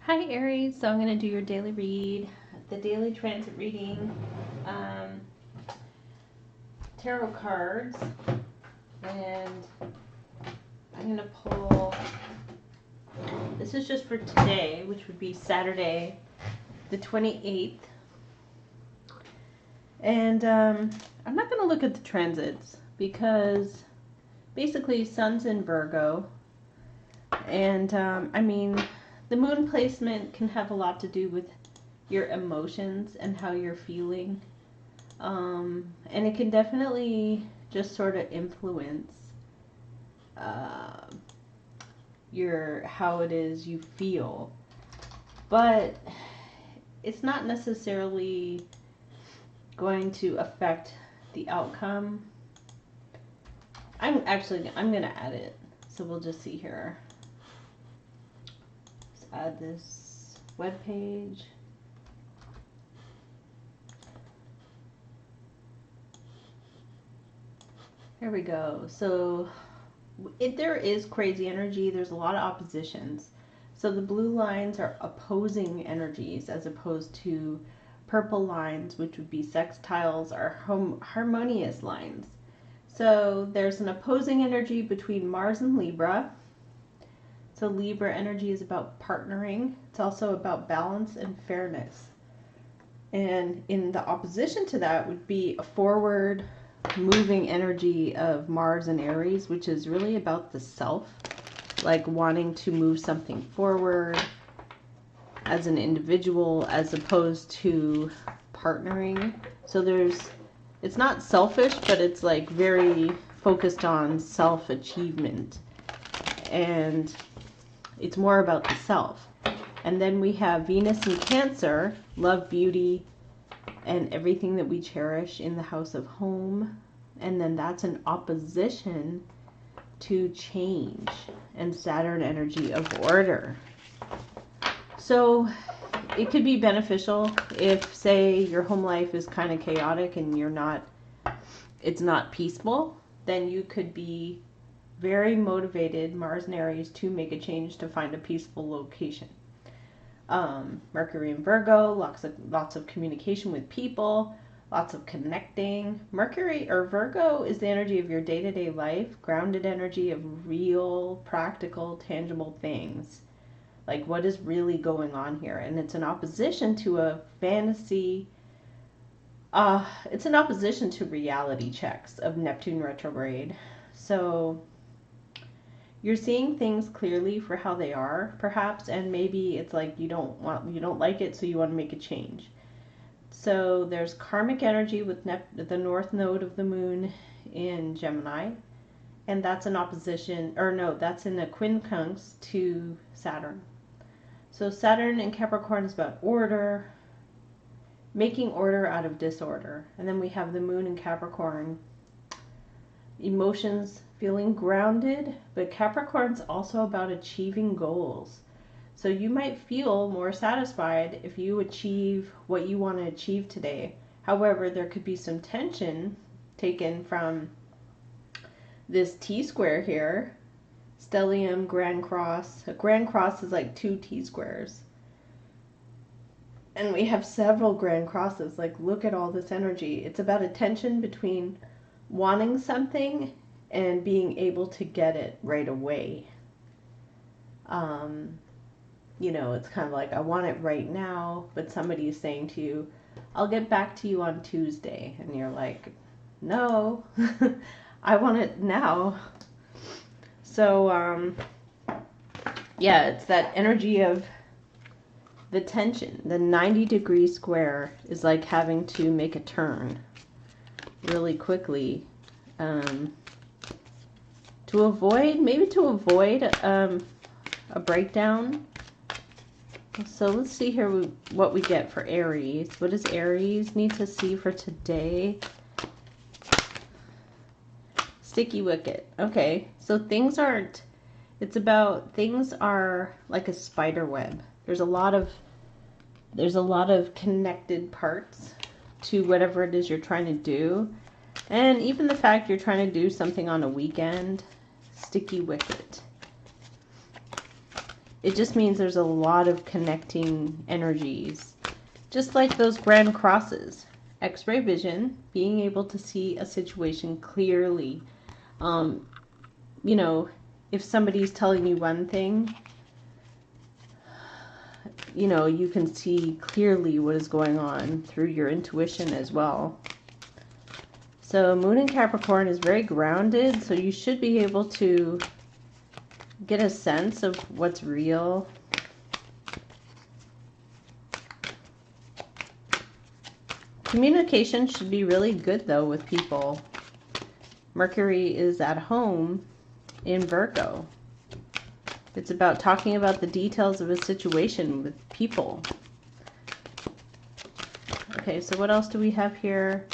Hi Aries, so I'm going to do your daily read, the daily transit reading, tarot cards, and I'm going to pull, this is just for today, which would be Saturday the 28th, and I'm not going to look at the transits because basically Sun's in Virgo, and the moon placement can have a lot to do with your emotions and how you're feeling. And it can definitely just sort of influence how it is you feel. But it's not necessarily going to affect the outcome. I'm going to add it. So we'll just see here. Let's add this web page. Here we go. So there is crazy energy. There's a lot of oppositions. So the blue lines are opposing energies as opposed to purple lines, which would be sextiles, are harmonious lines. So there's an opposing energy between Mars and Libra. So Libra energy is about partnering. It's also about balance and fairness. And in the opposition to that would be a forward moving energy of Mars and Aries, which is really about the self, like wanting to move something forward as an individual as opposed to partnering. So it's not selfish, but it's like very focused on self-achievement, and it's more about the self. And then we have Venus in Cancer, love, beauty, and everything that we cherish in the house of home. And then that's an opposition to change and Saturn energy of order. So it could be beneficial if, say, your home life is kind of chaotic and it's not peaceful, then you could be very motivated, Mars and Aries, to make a change to find a peaceful location. Mercury and Virgo, lots of communication with people, lots of connecting. Mercury or Virgo is the energy of your day-to-day life, grounded energy of real, practical, tangible things. Like what is really going on here. And it's an opposition to a fantasy. It's an opposition to reality checks of Neptune retrograde. So you're seeing things clearly for how they are, perhaps, and maybe it's like you don't like it, so you want to make a change. So there's karmic energy with the north node of the moon in Gemini, and that's an opposition, or no, that's in a quincunx to Saturn. So Saturn in Capricorn is about order, making order out of disorder. And then we have the moon in Capricorn, emotions, feeling grounded, but Capricorn's also about achieving goals. So you might feel more satisfied if you achieve what you want to achieve today. However, there could be some tension taken from this T-square here, stellium, Grand Cross. A Grand Cross is like 2 T-squares. And we have several Grand Crosses. Like, look at all this energy. It's about a tension between wanting something and being able to get it right away. It's kind of like, I want it right now, but somebody is saying to you, I'll get back to you on Tuesday. And you're like, no, I want it now. So, it's that energy of the tension. The 90-degree square is like having to make a turn really quickly to avoid a breakdown. So let's see here what we get for Aries. What does Aries need to see for today? Sticky wicket. Okay, so things are like a spider web. There's a lot of connected parts to whatever it is you're trying to do. And even the fact you're trying to do something on a weekend, sticky wicket. It just means there's a lot of connecting energies. Just like those grand crosses. X-ray vision, being able to see a situation clearly. You know, if somebody's telling you one thing, you know, you can see clearly what is going on through your intuition as well. So Moon in Capricorn is very grounded, so you should be able to get a sense of what's real. Communication should be really good though with people. Mercury is at home in Virgo. It's about talking about the details of a situation with people. Okay, so what else do we have here?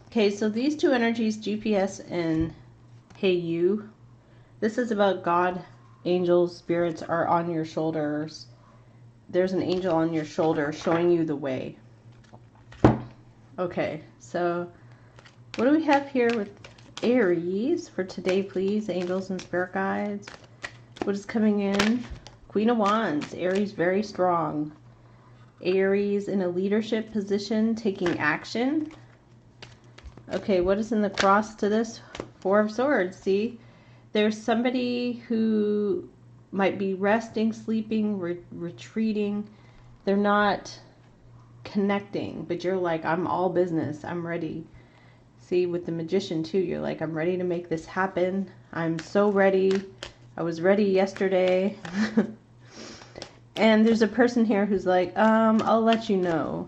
Okay, so these two energies, GPS and Hey You, this is about God, angels, spirits are on your shoulders. There's an angel on your shoulder showing you the way. Okay, so what do we have here with Aries for today, please? Angels and spirit guides. What is coming in? Queen of Wands. Aries very strong. Aries in a leadership position, taking action. Okay, what is in the cross to this? Four of Swords. See, there's somebody who might be resting, sleeping, retreating. They're not connecting, but you're like, I'm all business. I'm ready. See, with the Magician too, you're like, I'm ready to make this happen. I'm so ready. I was ready yesterday. And there's a person here who's like, I'll let you know.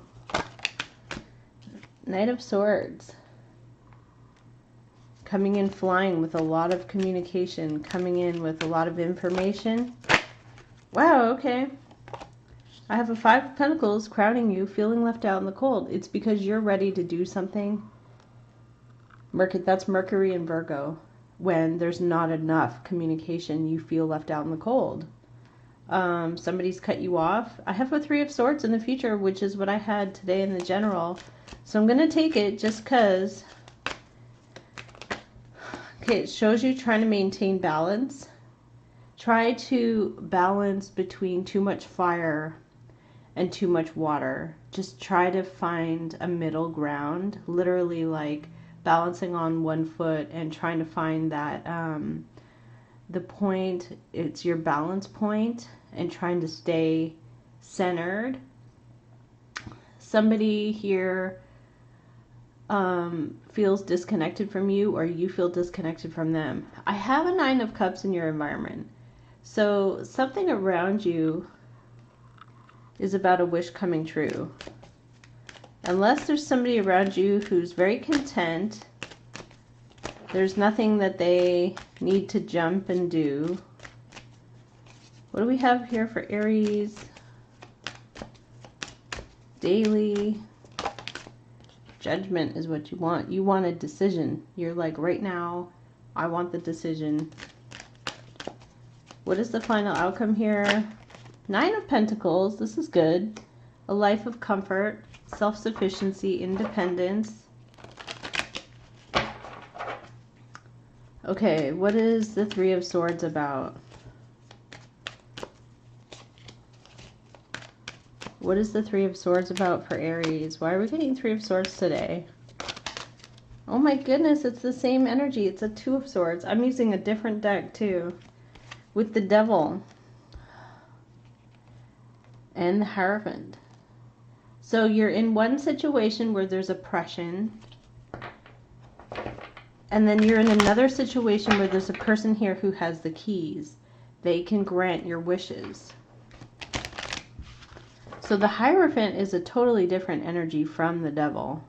Knight of Swords. Coming in flying with a lot of communication, coming in with a lot of information. Wow, okay. I have a Five of Pentacles crowning you, feeling left out in the cold. It's because you're ready to do something. That's Mercury and Virgo. When there's not enough communication, you feel left out in the cold. Somebody's cut you off. I have a Three of Swords in the future, which is what I had today in the general. So I'm going to take it just because. Okay, it shows you trying to maintain balance. Try to balance between too much fire and too much water. Just try to find a middle ground, literally like balancing on one foot and trying to find that the point, it's your balance point, and trying to stay centered. Somebody here feels disconnected from you, or you feel disconnected from them. I have a Nine of Cups in your environment. So something around you is about a wish coming true. Unless there's somebody around you who's very content, there's nothing that they need to jump and do. What do we have here for Aries Daily? Judgment is what you want. You want a decision. You're like, right now, I want the decision. What is the final outcome here? Nine of Pentacles. This is good. A life of comfort, self-sufficiency, independence. Okay, what is the Three of Swords about? What is the Three of Swords about for Aries? Why are we getting Three of Swords today? Oh my goodness, it's the same energy. It's a Two of Swords. I'm using a different deck too. With the Devil. And the Hierophant. So you're in one situation where there's oppression. And then you're in another situation where there's a person here who has the keys. They can grant your wishes. So the Hierophant is a totally different energy from the Devil.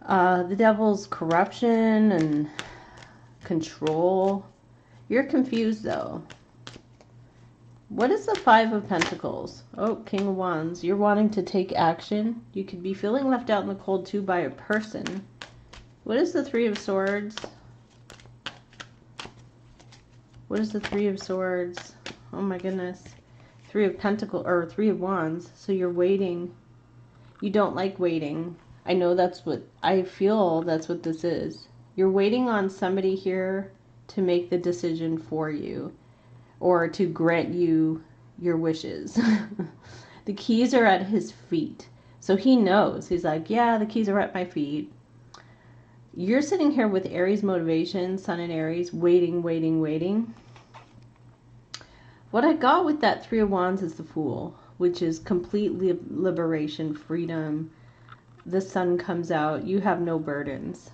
The Devil's corruption and control. You're confused though. What is the Five of Pentacles? Oh, King of Wands. You're wanting to take action. You could be feeling left out in the cold too by a person. What is the Three of Swords? What is the Three of Swords? Oh my goodness. Three of Pentacles, or Three of Wands. So you're waiting. You don't like waiting. I know that's what, I feel that's what this is. You're waiting on somebody here to make the decision for you or to grant you your wishes. The keys are at his feet. So he knows. He's like, yeah, the keys are at my feet. You're sitting here with Aries motivation, Sun in Aries, waiting, waiting, waiting. What I got with that Three of Wands is the Fool, which is complete liberation, freedom. The sun comes out. You have no burdens.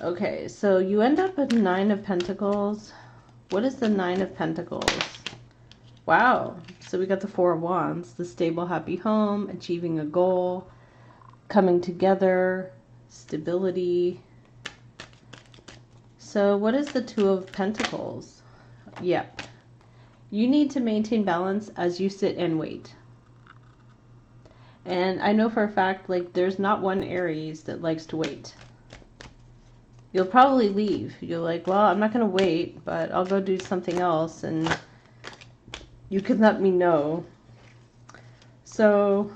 Okay, so you end up with Nine of Pentacles. What is the Nine of Pentacles? Wow. So we got the Four of Wands, the stable, happy home, achieving a goal, coming together, stability. So what is the Two of Pentacles? Yep. You need to maintain balance as you sit and wait. And I know for a fact, like, there's not one Aries that likes to wait. You'll probably leave. You're like, well, I'm not going to wait, but I'll go do something else, and you can let me know. So,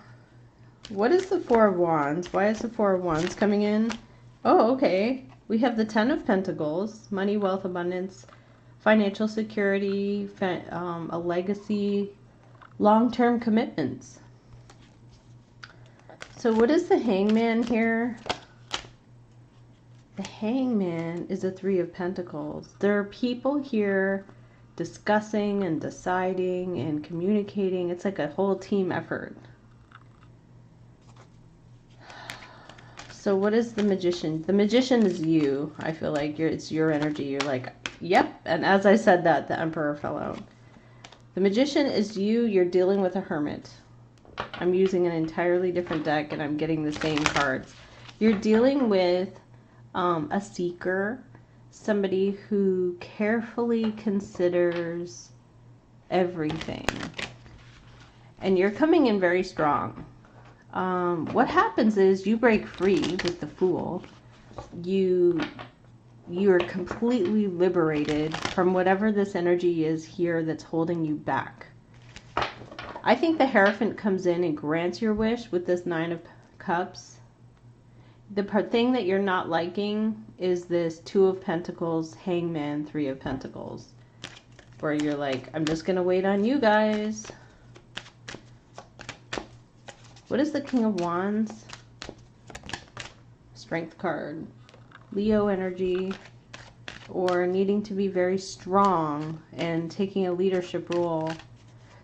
what is the Four of Wands? Why is the Four of Wands coming in? Oh, okay. We have the Ten of Pentacles, money, wealth, abundance, financial security, a legacy, long-term commitments. So what is the Hangman here? The Hangman is a Three of Pentacles. There are people here discussing and deciding and communicating. It's like a whole team effort. So what is the Magician? The Magician is you. I feel like it's your energy. You're like, yep. And as I said that, the Emperor fell out. The Magician is you. You're dealing with a Hermit. I'm using an entirely different deck and I'm getting the same cards. You're dealing with a seeker, somebody who carefully considers everything. And you're coming in very strong. What happens is you break free with the Fool. You're completely liberated from whatever this energy is here that's holding you back. I think the Hierophant comes in and grants your wish with this Nine of Cups. The thing that you're not liking is this Two of Pentacles, Hangman, Three of Pentacles. Where you're like, I'm just going to wait on you guys. What is the King of Wands? Strength card. Leo energy. Or needing to be very strong and taking a leadership role.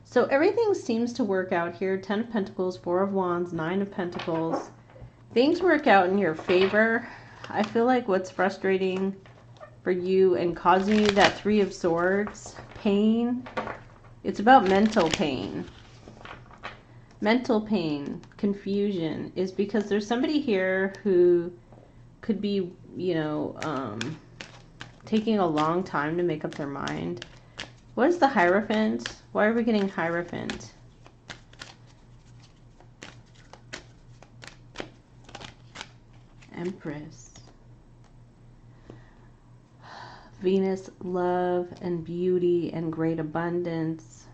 So everything seems to work out here. Ten of Pentacles, Four of Wands, Nine of Pentacles. Things work out in your favor. I feel like what's frustrating for you and causing you that Three of Swords, pain, it's about mental pain. Mental pain, confusion, is because there's somebody here who could be, you know, taking a long time to make up their mind. What is the Hierophant? Why are we getting Hierophant? Empress. Venus, love and beauty and great abundance.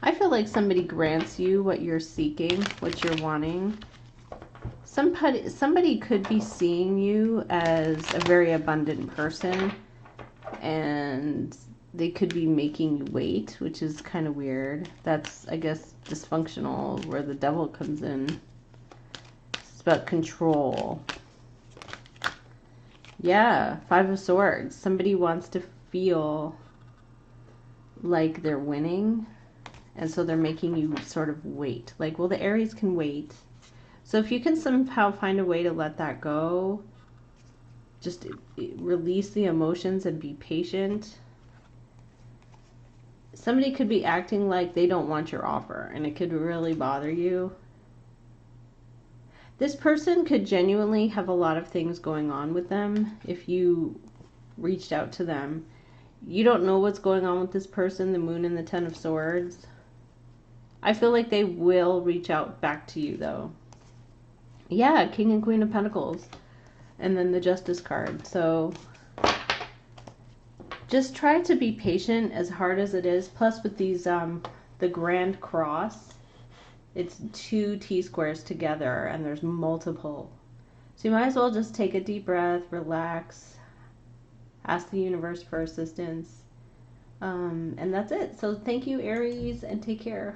I feel like somebody grants you what you're seeking, what you're wanting. Somebody could be seeing you as a very abundant person, and they could be making you wait, which is kind of weird. That's, I guess, dysfunctional, where the devil comes in. It's about control. Yeah, Five of Swords. Somebody wants to feel like they're winning, and so they're making you sort of wait. Like, well, the Aries can wait. So if you can somehow find a way to let that go, just release the emotions and be patient. Somebody could be acting like they don't want your offer, and it could really bother you. This person could genuinely have a lot of things going on with them if you reached out to them. You don't know what's going on with this person, the Moon and the Ten of Swords. I feel like they will reach out back to you, though. Yeah, King and Queen of Pentacles. And then the Justice card. So just try to be patient, as hard as it is. Plus with these, the Grand Cross, it's two T-squares together and there's multiple So you might as well just take a deep breath, relax, ask the universe for assistance. And that's it. So thank you, Aries, and take care.